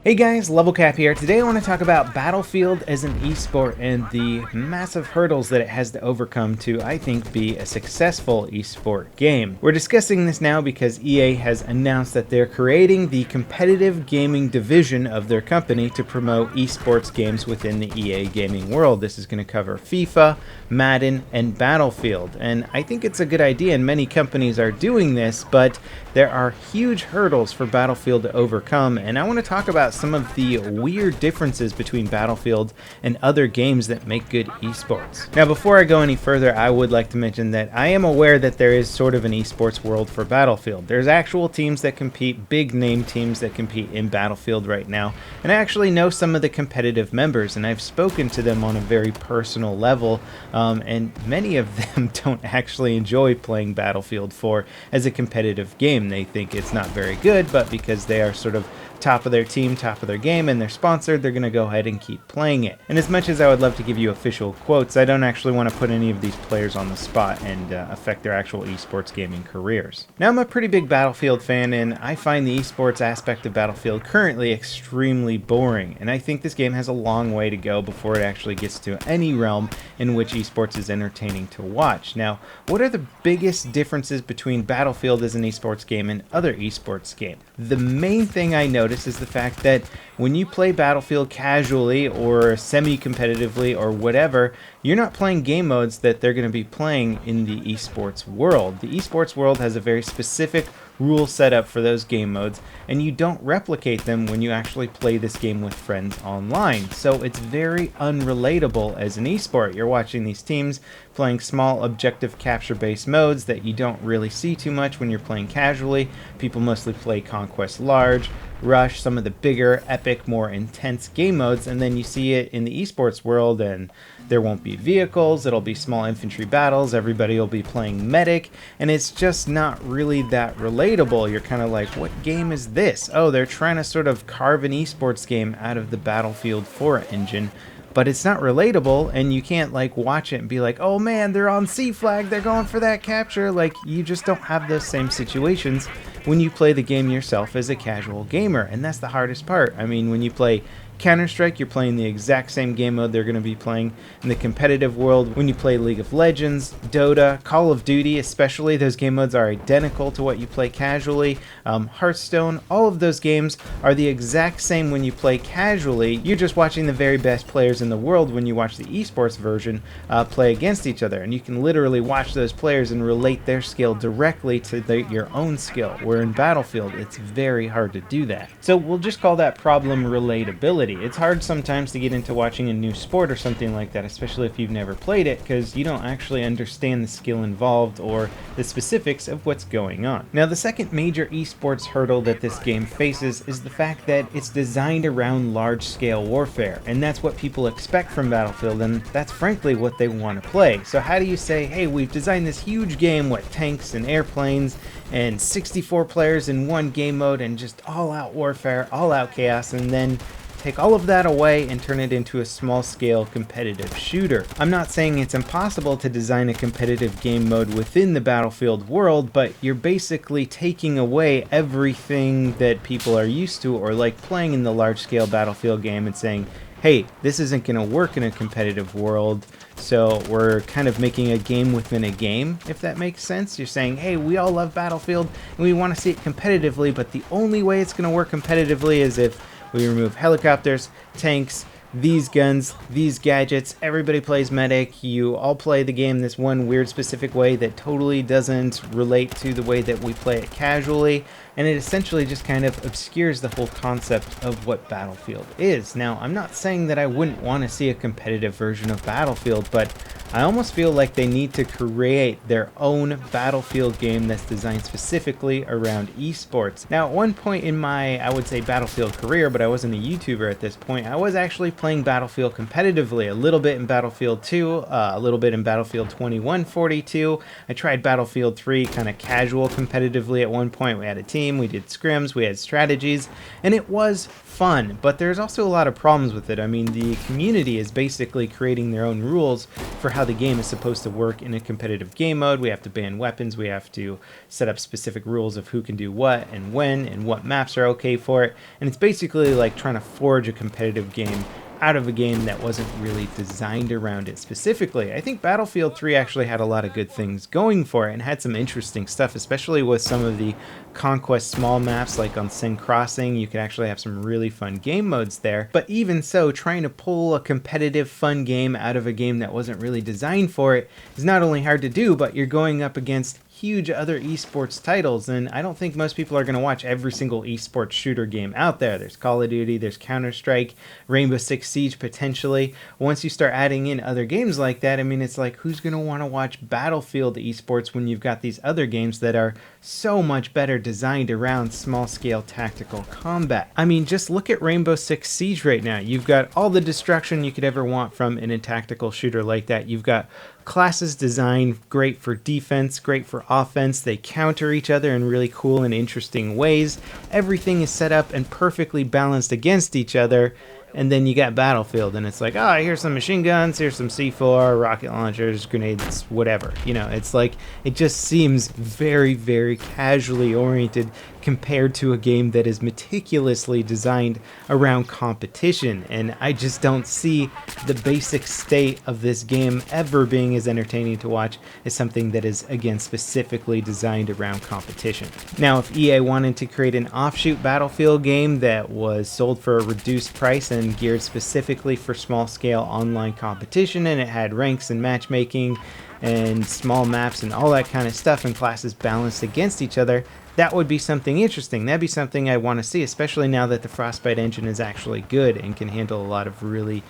Hey guys, LevelCap here. Today I want to talk about Battlefield as an esport and the massive hurdles that it has to overcome to, I think, be a successful esport game. We're discussing this now because EA has announced that they're creating the competitive gaming division of their company to promote esports games within the EA gaming world. This is going to cover FIFA, Madden, and Battlefield. And I think it's a good idea, and many companies are doing this, but there are huge hurdles for Battlefield to overcome, and I want to talk about some of the weird differences between Battlefield and other games that make good esports. Now, before I go any further, I would like to mention that I am aware that there is sort of an esports world for Battlefield. There's actual teams that compete, big name teams that compete in Battlefield right now, and I actually know some of the competitive members, and I've spoken to them on a very personal level, and many of them don't actually enjoy playing Battlefield 4 as a competitive game. They think it's not very good, but because they are sort of top of their team, top of their game, and they're sponsored, they're going to go ahead and keep playing it. And as much as I would love to give you official quotes, I don't actually want to put any of these players on the spot and affect their actual esports gaming careers. Now, I'm a pretty big Battlefield fan, and I find the esports aspect of Battlefield currently extremely boring, and I think this game has a long way to go before it actually gets to any realm in which esports is entertaining to watch. Now, what are the biggest differences between Battlefield as an esports game and other esports games? The main thing I notice is the fact that when you play Battlefield casually or semi-competitively or whatever, you're not playing game modes that they're going to be playing in the esports world. The esports world has a very specific rule set up for those game modes, and you don't replicate them when you actually play this game with friends online. So it's very unrelatable as an esport. You're watching these teams playing small objective capture based modes that you don't really see too much when you're playing casually. People mostly play Conquest Large, Rush, some of the bigger, epic, more intense game modes, and then you see it in the esports world, and there won't be vehicles, it'll be small infantry battles, everybody will be playing medic, and it's just not really that relatable. You're kind of like, what game is this? Oh, they're trying to sort of carve an esports game out of the Battlefield 4 engine, but it's not relatable, and you can't like watch it and be like, oh man, they're on C flag, they're going for that capture. Like, you just don't have those same situations when you play the game yourself as a casual gamer, and that's the hardest part. I mean, when you play Counter-Strike, you're playing the exact same game mode they're going to be playing in the competitive world. When you play League of Legends, Dota, Call of Duty especially, those game modes are identical to what you play casually. Hearthstone, all of those games are the exact same when you play casually. You're just watching the very best players in the world when you watch the esports version play against each other, and you can literally watch those players and relate their skill directly to your own skill, where in Battlefield it's very hard to do that. So we'll just call that problem relatability. It's hard sometimes to get into watching a new sport or something like that, especially if you've never played it, because you don't actually understand the skill involved or the specifics of what's going on. Now, the second major esports hurdle that this game faces is the fact that it's designed around large-scale warfare, and that's what people expect from Battlefield, and that's frankly what they want to play. So how do you say, hey, we've designed this huge game with tanks and airplanes and 64 players in one game mode and just all-out warfare, all-out chaos, and then take all of that away and turn it into a small-scale competitive shooter? I'm not saying it's impossible to design a competitive game mode within the Battlefield world, but you're basically taking away everything that people are used to or like playing in the large-scale Battlefield game and saying, hey, this isn't going to work in a competitive world, so we're kind of making a game within a game, if that makes sense. You're saying, hey, we all love Battlefield and we want to see it competitively, but the only way it's going to work competitively is if we remove helicopters, tanks, these guns, these gadgets, everybody plays medic, you all play the game this one weird specific way that totally doesn't relate to the way that we play it casually, and it essentially just kind of obscures the whole concept of what Battlefield is. Now, I'm not saying that I wouldn't want to see a competitive version of Battlefield, but I almost feel like they need to create their own Battlefield game that's designed specifically around esports. Now, at one point in my, I would say, Battlefield career, but I wasn't a YouTuber at this point, I was actually playing Battlefield competitively, a little bit in Battlefield 2, a little bit in Battlefield 2142. I tried Battlefield 3 kind of casual competitively at one point. We had a team, team, we did scrims, we had strategies, and it was fun, but there's also a lot of problems with it. I mean, the community is basically creating their own rules for how the game is supposed to work in a competitive game mode. We have to ban weapons, we have to set up specific rules of who can do what and when and what maps are okay for it, and it's basically like trying to forge a competitive game out of a game that wasn't really designed around it specifically. I think Battlefield 3 actually had a lot of good things going for it and had some interesting stuff, especially with some of the conquest small maps like on Sin Crossing. You could actually have some really fun game modes there. But even so, trying to pull a competitive fun game out of a game that wasn't really designed for it is not only hard to do, but you're going up against huge other esports titles, and I don't think most people are going to watch every single esports shooter game out there. There's Call of Duty, there's Counter-Strike, Rainbow Six Siege potentially. Once you start adding in other games like that, I mean, it's like, who's going to want to watch Battlefield esports when you've got these other games that are so much better designed around small-scale tactical combat? I mean, just look at Rainbow Six Siege right now. You've got all the destruction you could ever want from in a tactical shooter like that. You've got classes designed great for defense, great for offense. They counter each other in really cool and interesting ways. Everything is set up and perfectly balanced against each other. And then you got Battlefield, and it's like, oh, here's some machine guns, here's some C4, rocket launchers, grenades, whatever. You know, it's like, it just seems very, very casually oriented compared to a game that is meticulously designed around competition. And I just don't see the basic state of this game ever being as entertaining to watch as something that is, again, specifically designed around competition. Now, if EA wanted to create an offshoot Battlefield game that was sold for a reduced price and geared specifically for small-scale online competition, and it had ranks and matchmaking and small maps and all that kind of stuff and classes balanced against each other, that would be something interesting. That'd be something I want to see, especially now that the Frostbite engine is actually good and can handle a lot of really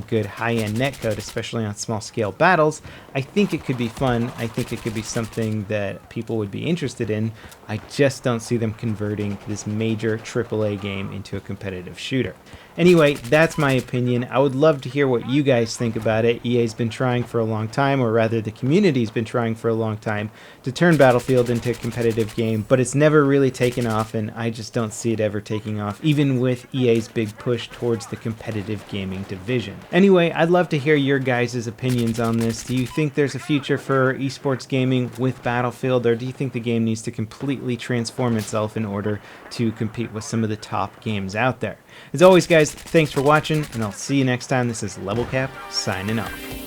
good high-end netcode, especially on small-scale battles. I think it could be fun. I think it could be something that people would be interested in. I just don't see them converting this major AAA game into a competitive shooter. Anyway, that's my opinion. I would love to hear what you guys think about it. EA's been trying for a long time, or rather the community's been trying for a long time to turn Battlefield into a competitive game, but it's never really taken off, and I just don't see it ever taking off, even with EA's big push towards the competitive gaming division. Anyway, I'd love to hear your guys' opinions on this. Do you think there's a future for esports gaming with Battlefield, or do you think the game needs to completely transform itself in order to compete with some of the top games out there? As always, guys, thanks for watching, and I'll see you next time. This is LevelCap signing off.